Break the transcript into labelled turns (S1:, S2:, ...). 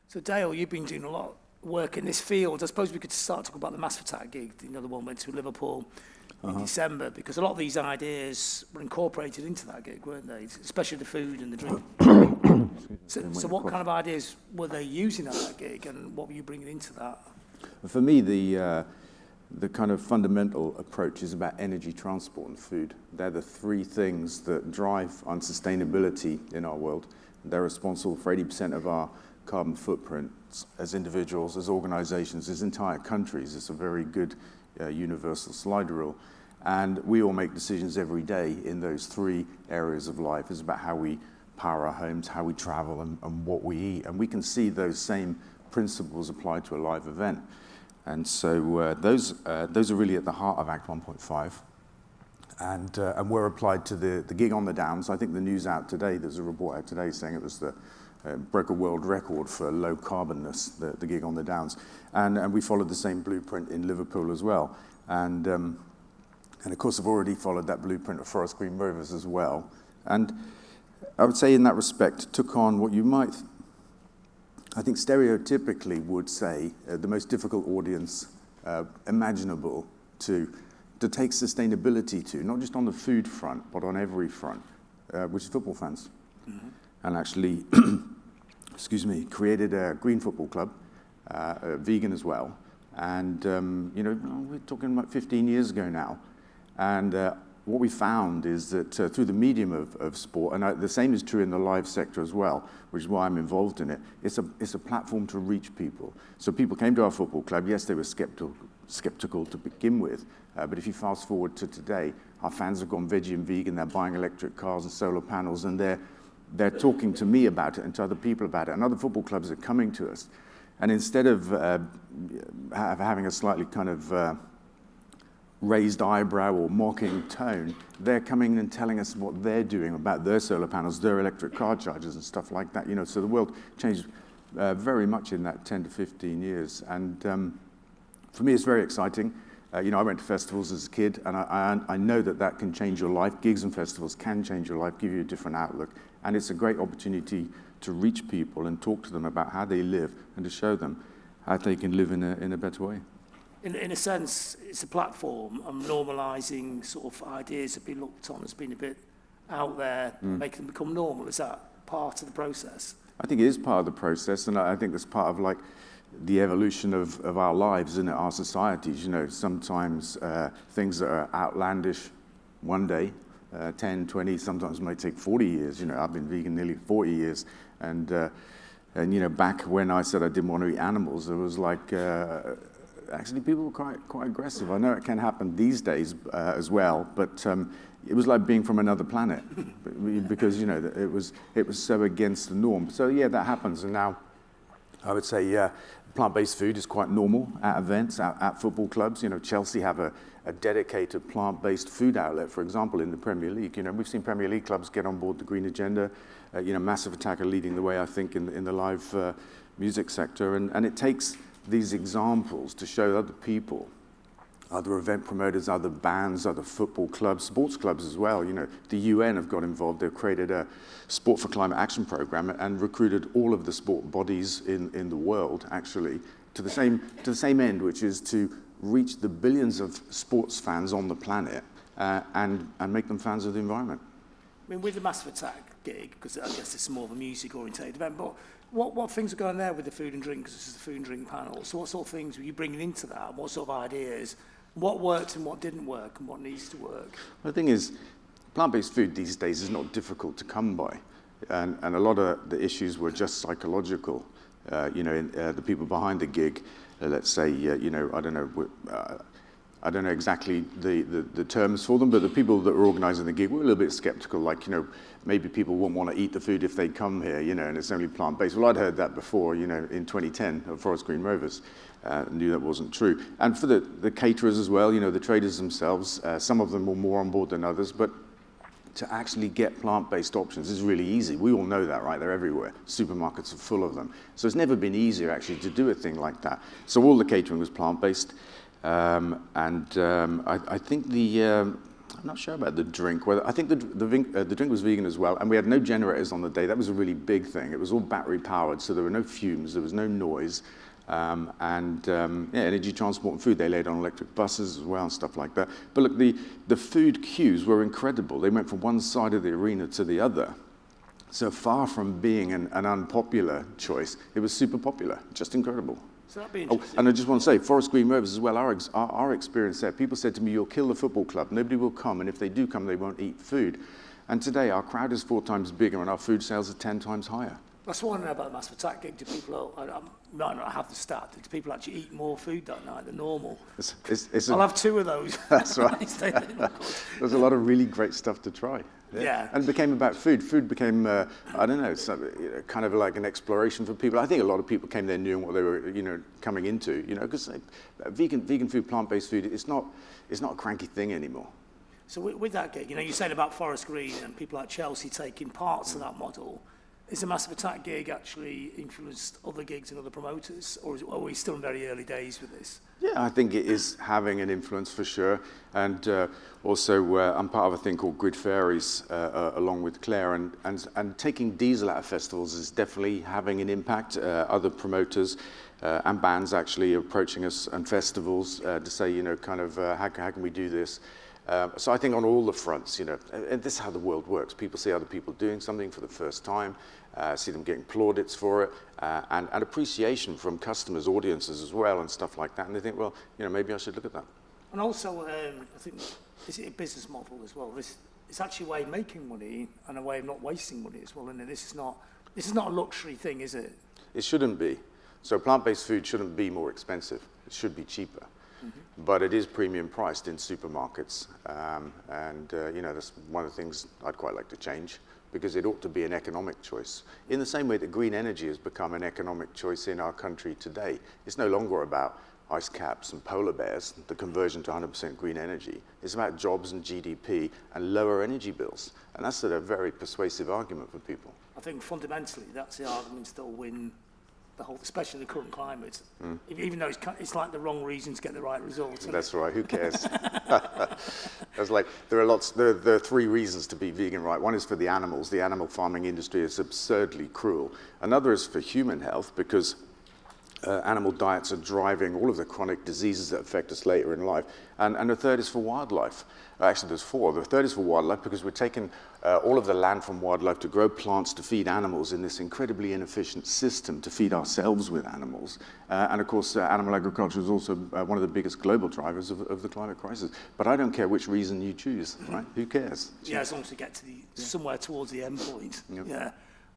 S1: So Dale, you've been doing a lot of work in this field. I suppose we could start to talk about the Massive Attack gig, the one went to Liverpool in December, because a lot of these ideas were incorporated into that gig, weren't they? Especially the food and the drink. So what kind of ideas were they using at that gig, and what were you bringing into that?
S2: For me, the kind of fundamental approach is about energy, transport, and food. They're the three things that drive unsustainability in our world. They're responsible for 80% of our carbon footprints as individuals, as organizations, as entire countries. It's a very good universal slide rule. And we all make decisions every day in those three areas of life. It's about how we power our homes, how we travel, and what we eat. And we can see those same principles applied to a live event. And so those are really at the heart of Act 1.5. And were applied to the gig on the Downs. I think the news out today, there's a report out today saying it was the broke a world record for low carbonness, the gig on the Downs. And we followed the same blueprint in Liverpool as well. And of course, I've already followed that blueprint of Forest Green Rovers as well. And I would say in that respect, took on what you might, I think stereotypically would say, the most difficult audience imaginable to take sustainability to, not just on the food front, but on every front, which is football fans. Mm-hmm. And actually, created a green football club, vegan as well. And, we're talking about 15 years ago now. And what we found is that through the medium of sport, and the same is true in the live sector as well, which is why I'm involved in it, it's a platform to reach people. So people came to our football club. Yes, they were skeptical to begin with, but if you fast forward to today, our fans have gone veggie and vegan. They're buying electric cars and solar panels, and they're talking to me about it and to other people about it. And other football clubs are coming to us. And instead of having a slightly kind of raised eyebrow or mocking tone, they're coming and telling us what they're doing about their solar panels, their electric car chargers and stuff like that. So the world changed very much in that 10 to 15 years. And for me, it's very exciting. I went to festivals as a kid, and I know that can change your life. Gigs and festivals can change your life, give you a different outlook. And it's a great opportunity to reach people and talk to them about how they live and to show them how they can live in a better way.
S1: In a sense, it's a platform of normalising sort of ideas that have been looked on as being a bit out there, making them become normal. Is that part of the process?
S2: I think it is part of the process, and I think that's part of like the evolution of our lives and our societies. Sometimes things that are outlandish one day, 10, 20, sometimes might take 40 years. I've been vegan nearly 40 years, and back when I said I didn't want to eat animals, it was like actually people were quite aggressive. I know it can happen these days as well, but it was like being from another planet because it was so against the norm. So yeah, that happens, and now I would say plant-based food is quite normal at events, at football clubs. Chelsea have a dedicated plant-based food outlet, for example, in the Premier League. We've seen Premier League clubs get on board the green agenda. Massive Attack are leading the way, I think, in the live music sector. And it takes these examples to show other people, other event promoters, other bands, other football clubs, sports clubs as well. The UN have got involved. They've created a Sport for Climate Action program and recruited all of the sport bodies in the world, actually, to the same end, which is to reach the billions of sports fans on the planet and make them fans of the environment.
S1: I mean, with the Massive Attack gig, because I guess it's more of a music-orientated event, but what things are going there with the food and drink, because this is the food and drink panel? So what sort of things were you bringing into that? What sort of ideas? What worked and what didn't work and what needs to work?
S2: The thing is, plant-based food these days is not difficult to come by. And a lot of the issues were just psychological. The people behind the gig, let's say, I don't know exactly the terms for them, but the people that were organising the gig were a little bit sceptical, like, maybe people won't want to eat the food if they come here, and it's only plant-based. Well, I'd heard that before, in 2010 at Forest Green Rovers. Knew that wasn't true. And for the caterers as well, the traders themselves, some of them were more on board than others, but to actually get plant-based options is really easy. We all know that, right? They're everywhere. Supermarkets are full of them. So it's never been easier, actually, to do a thing like that. So all the catering was plant-based. I think I'm not sure about the drink. I think the drink was vegan as well, and we had no generators on the day. That was a really big thing. It was all battery powered, so there were no fumes, there was no noise, energy transport and food. They laid on electric buses as well and stuff like that. But look, the food queues were incredible. They went from one side of the arena to the other. So far from being an unpopular choice, it was super popular, just incredible.
S1: So that'd be interesting.
S2: And I just want to say, Forest Green Rovers as well, our experience there, people said to me, you'll kill the football club, nobody will come, and if they do come, they won't eat food. And today, our crowd is 4 times bigger, and our food sales are 10 times higher.
S1: That's what I know about the Massive Attack gig. Do people, I might not have the stat, do people actually eat more food that night than normal? I'll have 2 of those.
S2: That's right. There's a lot of really great stuff to try.
S1: Yeah.
S2: And it became about food. Food became, I don't know, kind of like an exploration for people. I think a lot of people came there knowing what they were, coming into, because vegan food, plant-based food, it's not a cranky thing anymore.
S1: So with that gig, you're saying about Forest Green and people like Chelsea taking parts of that model. Is the Massive Attack gig actually influenced other gigs and other promoters, or are we still in very early days with this?
S2: Yeah, I think it is having an influence for sure. And also, I'm part of a thing called Grid Fairies, along with Claire, and taking diesel out of festivals is definitely having an impact. Other promoters and bands actually approaching us and festivals to say, how can we do this? So I think on all the fronts, and this is how the world works. People see other people doing something for the first time, see them getting plaudits for it, and appreciation from customers, audiences as well, and stuff like that. And they think, well, maybe I should look at that.
S1: And also, I think, is it a business model as well? It's actually a way of making money and a way of not wasting money as well. And this is not a luxury thing, is it?
S2: It shouldn't be. So plant-based food shouldn't be more expensive. It should be cheaper. Mm-hmm. But it is premium priced in supermarkets, that's one of the things I'd quite like to change, because it ought to be an economic choice. In the same way that green energy has become an economic choice in our country today, it's no longer about ice caps and polar bears, the conversion to 100% green energy. It's about jobs and GDP and lower energy bills, and that's a very persuasive argument for people.
S1: I think fundamentally that's the arguments that will win the whole, especially in the current climate, even though it's like the wrong reason to get the right result.
S2: That's right. Who cares? That's like there are 3 reasons to be vegan, right? One is for the animals. The animal farming industry is absurdly cruel. Another is for human health, because animal diets are driving all of the chronic diseases that affect us later in life. And the third is for wildlife. Actually, there's 4. The third is for wildlife, because we're taking all of the land from wildlife to grow plants to feed animals in this incredibly inefficient system to feed ourselves with animals. And of course, animal agriculture is also one of the biggest global drivers of the climate crisis. But I don't care which reason you choose, right? Who cares?
S1: Yeah, as long as we get to somewhere towards the end point. Yep. Yeah.